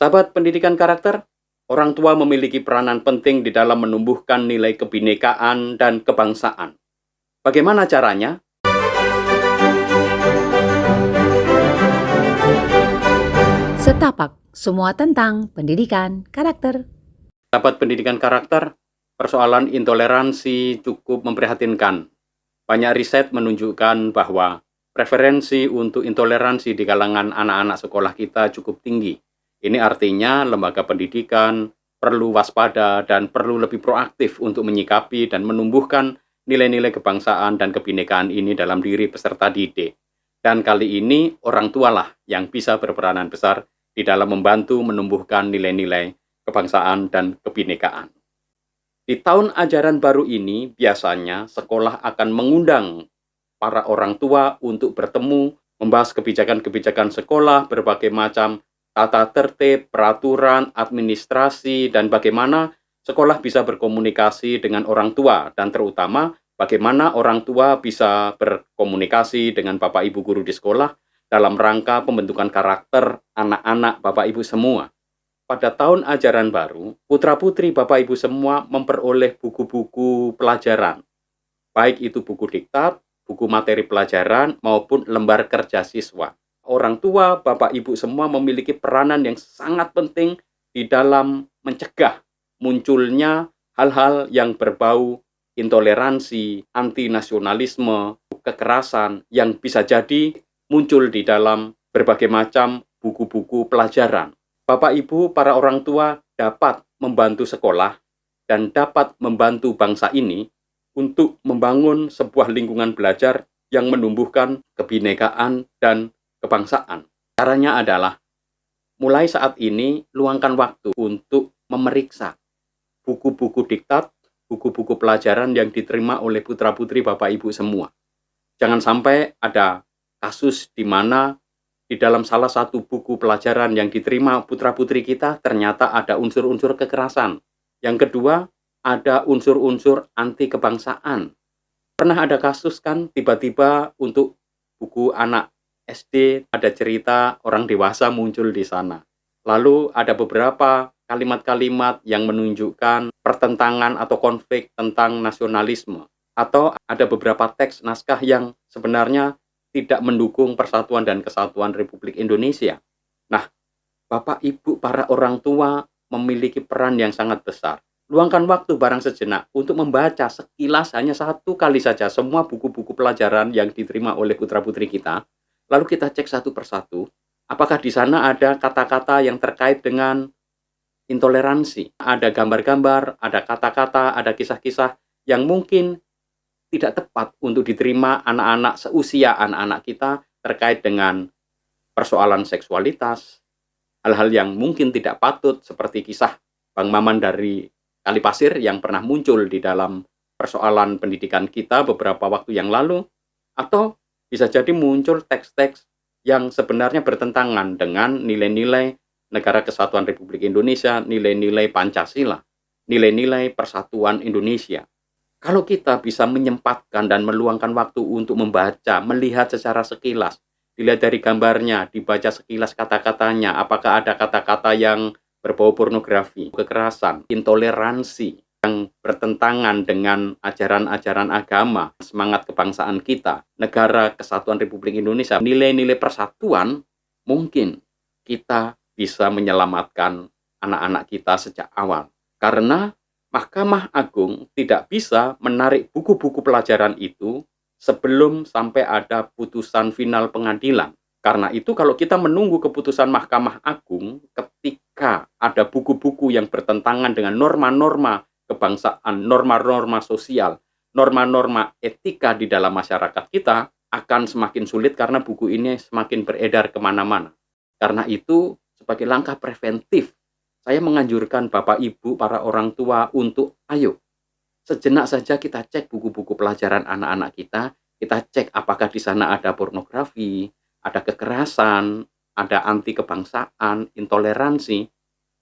Sahabat pendidikan karakter, orang tua memiliki peranan penting di dalam menumbuhkan nilai kebinekaan dan kebangsaan. Bagaimana caranya? Setapak, semua tentang pendidikan karakter. Sahabat pendidikan karakter, persoalan intoleransi cukup memprihatinkan. Banyak riset menunjukkan bahwa preferensi untuk intoleransi di kalangan anak-anak sekolah kita cukup tinggi. Ini artinya lembaga pendidikan perlu waspada dan perlu lebih proaktif untuk menyikapi dan menumbuhkan nilai-nilai kebangsaan dan kebinekaan ini dalam diri peserta didik. Dan kali ini orang tualah yang bisa berperanan besar di dalam membantu menumbuhkan nilai-nilai kebangsaan dan kebinekaan. Di tahun ajaran baru ini, biasanya sekolah akan mengundang para orang tua untuk bertemu, membahas kebijakan-kebijakan sekolah, berbagai macam tata tertib, peraturan, administrasi, dan bagaimana sekolah bisa berkomunikasi dengan orang tua, dan terutama bagaimana orang tua bisa berkomunikasi dengan Bapak Ibu guru di sekolah dalam rangka pembentukan karakter anak-anak Bapak Ibu semua. Pada tahun ajaran baru, putra-putri Bapak Ibu semua memperoleh buku-buku pelajaran, baik itu buku diktat, buku materi pelajaran, maupun lembar kerja siswa. Orang tua, Bapak Ibu semua memiliki peranan yang sangat penting di dalam mencegah munculnya hal-hal yang berbau intoleransi, anti-nasionalisme, kekerasan yang bisa jadi muncul di dalam berbagai macam buku-buku pelajaran. Bapak Ibu, para orang tua dapat membantu sekolah dan dapat membantu bangsa ini untuk membangun sebuah lingkungan belajar yang menumbuhkan kebinekaan dan kebangsaan. Caranya adalah, mulai saat ini luangkan waktu untuk memeriksa buku-buku diktat, buku-buku pelajaran yang diterima oleh putra-putri Bapak Ibu semua. Jangan sampai ada kasus di mana di dalam salah satu buku pelajaran yang diterima putra-putri kita ternyata ada unsur-unsur kekerasan. Yang kedua, ada unsur-unsur anti kebangsaan. Pernah ada kasus kan tiba-tiba untuk buku anak SD ada cerita orang dewasa muncul di sana. Lalu ada beberapa kalimat-kalimat yang menunjukkan pertentangan atau konflik tentang nasionalisme. Atau ada beberapa teks naskah yang sebenarnya tidak mendukung persatuan dan kesatuan Republik Indonesia. Nah, Bapak Ibu para orang tua memiliki peran yang sangat besar. Luangkan waktu barang sejenak untuk membaca sekilas hanya satu kali saja semua buku-buku pelajaran yang diterima oleh putra-putri kita. Lalu kita cek satu persatu, apakah di sana ada kata-kata yang terkait dengan intoleransi. Ada gambar-gambar, ada kata-kata, ada kisah-kisah yang mungkin tidak tepat untuk diterima anak-anak seusia anak-anak kita terkait dengan persoalan seksualitas, hal-hal yang mungkin tidak patut seperti kisah Bang Maman dari Kalipasir yang pernah muncul di dalam persoalan pendidikan kita beberapa waktu yang lalu, atau bisa jadi muncul teks-teks yang sebenarnya bertentangan dengan nilai-nilai Negara Kesatuan Republik Indonesia, nilai-nilai Pancasila, nilai-nilai persatuan Indonesia. Kalau kita bisa menyempatkan dan meluangkan waktu untuk membaca, melihat secara sekilas, dilihat dari gambarnya, dibaca sekilas kata-katanya, apakah ada kata-kata yang berbau pornografi, kekerasan, intoleransi, yang bertentangan dengan ajaran-ajaran agama, semangat kebangsaan kita, Negara Kesatuan Republik Indonesia, nilai-nilai persatuan, mungkin kita bisa menyelamatkan anak-anak kita sejak awal. Karena Mahkamah Agung tidak bisa menarik buku-buku pelajaran itu sebelum sampai ada putusan final pengadilan. Karena itu kalau kita menunggu keputusan Mahkamah Agung ketika ada buku-buku yang bertentangan dengan norma-norma kebangsaan, norma-norma sosial, norma-norma etika di dalam masyarakat kita, akan semakin sulit karena buku ini semakin beredar kemana-mana. Karena itu sebagai langkah preventif, saya menganjurkan Bapak Ibu, para orang tua untuk ayo, sejenak saja kita cek buku-buku pelajaran anak-anak kita cek apakah di sana ada pornografi, ada kekerasan, ada anti kebangsaan, intoleransi.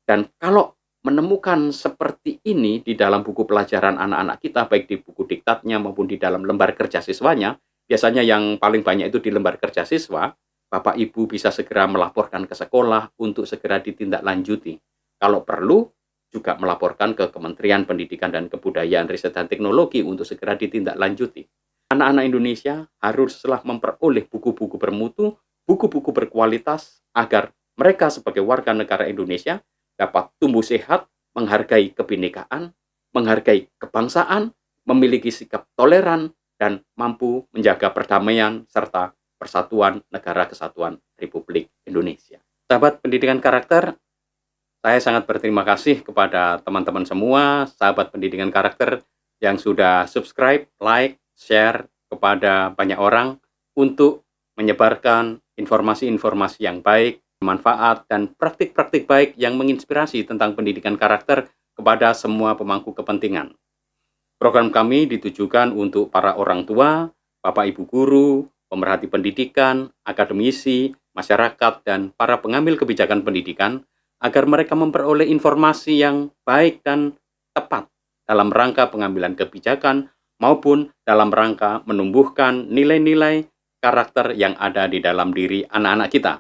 Dan kalau menemukan seperti ini di dalam buku pelajaran anak-anak kita, baik di buku diktatnya maupun di dalam lembar kerja siswanya, biasanya yang paling banyak itu di lembar kerja siswa, Bapak Ibu bisa segera melaporkan ke sekolah untuk segera ditindaklanjuti. Kalau perlu, juga melaporkan ke Kementerian Pendidikan dan Kebudayaan, Riset dan Teknologi untuk segera ditindaklanjuti. Anak-anak Indonesia haruslah memperoleh buku-buku bermutu, buku-buku berkualitas, agar mereka sebagai warga negara Indonesia dapat tumbuh sehat, menghargai kebinekaan, menghargai kebangsaan, memiliki sikap toleran, dan mampu menjaga perdamaian serta persatuan Negara Kesatuan Republik Indonesia. Sahabat pendidikan karakter, saya sangat berterima kasih kepada teman-teman semua, sahabat pendidikan karakter yang sudah subscribe, like, share kepada banyak orang untuk menyebarkan informasi-informasi yang baik, bermanfaat, dan praktik-praktik baik yang menginspirasi tentang pendidikan karakter kepada semua pemangku kepentingan. Program kami ditujukan untuk para orang tua, Bapak Ibu guru, pemerhati pendidikan, akademisi, masyarakat, dan para pengambil kebijakan pendidikan agar mereka memperoleh informasi yang baik dan tepat dalam rangka pengambilan kebijakan maupun dalam rangka menumbuhkan nilai-nilai karakter yang ada di dalam diri anak-anak kita.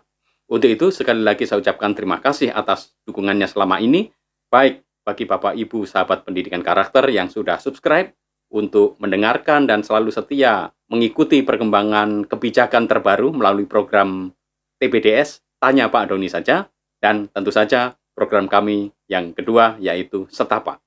Untuk itu, sekali lagi saya ucapkan terima kasih atas dukungannya selama ini, baik bagi Bapak Ibu sahabat pendidikan karakter yang sudah subscribe untuk mendengarkan dan selalu setia mengikuti perkembangan kebijakan terbaru melalui program TPDS, Tanya Pak Doni saja, dan tentu saja program kami yang kedua yaitu Setapak.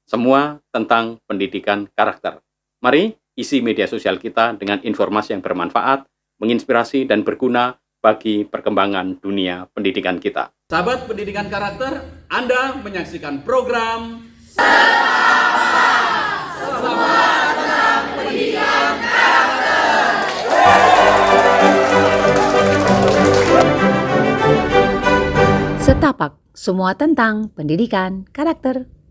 Semua tentang pendidikan karakter. Mari isi media sosial kita dengan informasi yang bermanfaat, menginspirasi dan berguna bagi perkembangan dunia pendidikan kita. Sahabat pendidikan karakter, Anda menyaksikan program Setapak, semua tentang pendidikan karakter.